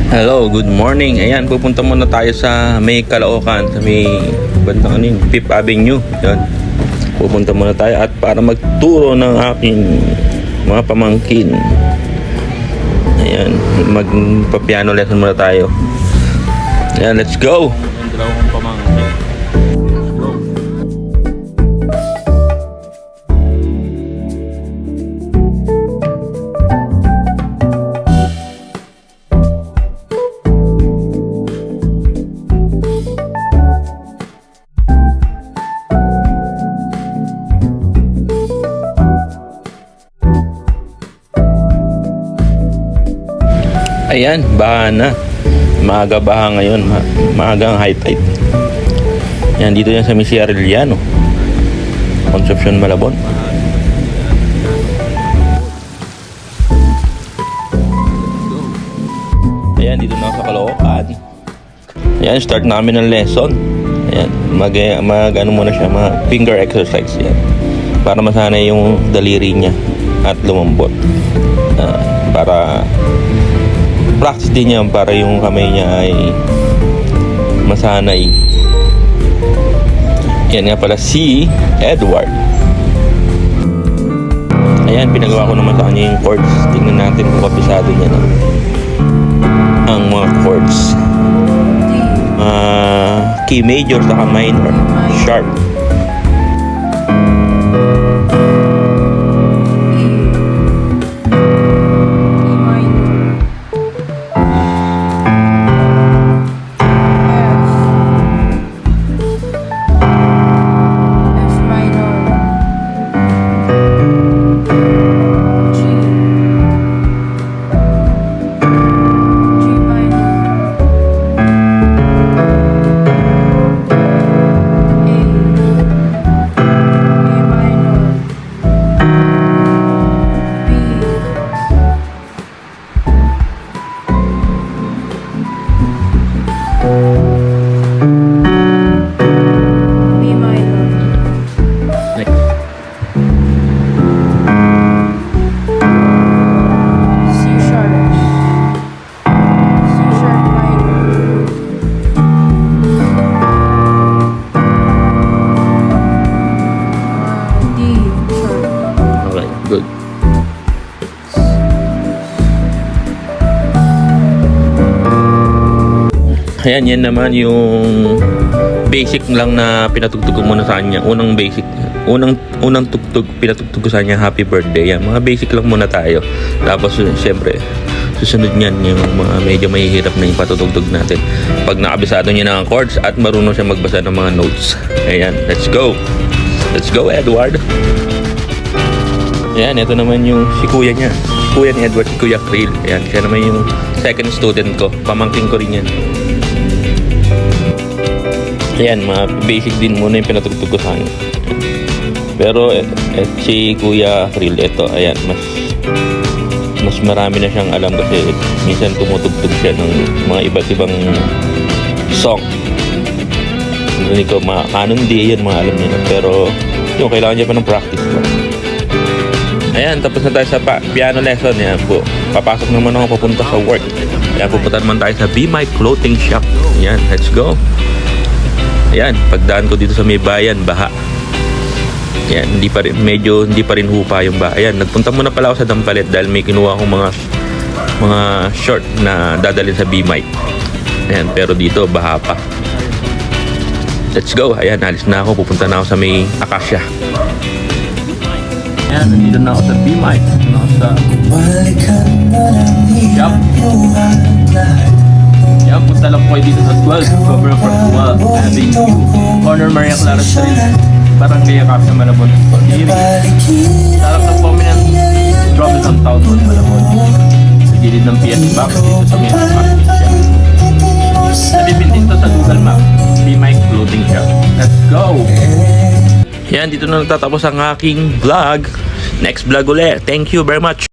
Hello, good morning. Ayan, pupunta muna tayo sa may Caloocan, sa may bandang Fifth Avenue. Ayan, pupunta muna tayo at para magturo ng aking mga pamangkin. Ayan, magpa-piano lesson muna tayo. Ayan, let's go! Ayan, dalawa kong pamangkin. Ayan, baha na. Maaga baha ngayon. Maagang high tide. Ayan, dito yan sa Misia Arellano, Concepcion, Malabon. Ayan, dito na ako sa Caloocan. Ayan, start namin ng lesson. Ayan, ano muna siya, mga finger exercise yan. Para masanay yung daliri niya at lumambot. Para practice din yan, para yung kamay niya ay masanay. Yan nga pala si Edward. Ayan, pinagawa ko naman sa kanya yung chords. Tingnan natin kung kapisado niya na ang mga chords. Key major saka minor, sharp. Good. Ayan, yan naman yung basic lang na pinatugtog ko muna sa kanya. Unang tugtog pinatugtog ko sa kanya, happy birthday. Yan, mga basic lang muna tayo. Tapos syempre susunod niyan yung mga medyo mahihirap na yung patutugtog natin pag nakabisado niya ng chords at marunong siya magbasa ng mga notes. Ayan, let's go Edward. Ayan, ito naman yung si kuya niya. Si kuya ni Edward, si Kuya Krill. Ayan, siya naman yung second student ko. Pamangkin ko rin yan. Ayan, mga basic din muna yung pinatugtog ko sa kanya. Pero si Kuya Krill, ito, ayan, mas marami na siyang alam kasi minsan tumutugtog siya ng mga iba't ibang song. Hindi ko, mga canon D, yan, mga alam niya na. Pero yung kailangan niya pa ng practice ko. Ayan, tapos na tayo sa piano lesson. Ayan po, papasok naman ako papunta sa work. Ayan, pupunta naman tayo sa Be My Clothing Shop. Ayan, let's go. Ayan, pagdaan ko dito sa may bayan, baha. Ayan, hindi pa rin hupa yung baha. Ayan, nagpunta muna pala ako sa Dampalit dahil may kinuha akong mga short na dadalhin sa Be My. Ayan, pero dito baha pa. Let's go. Ayan, alis na ako, pupunta na ako sa may Acacia. Ayan, nandito na ako sa Be My. Sa shop. Ayan, punta lang po kayo dito sa 12 Governor Park 12 Avenue, Corner Maria Clara Street, Barangay Acacia, Malabon. Sarap na po kami ng Robinson Town Hall, Malabon. Sa gilid ng PS Box dito sa may Acacia. Nabibindin to sa Google Map, Be My Clothing Shop. Let's go! Yan, dito na natatapos ang aking vlog. Next vlog ulit. Thank you very much.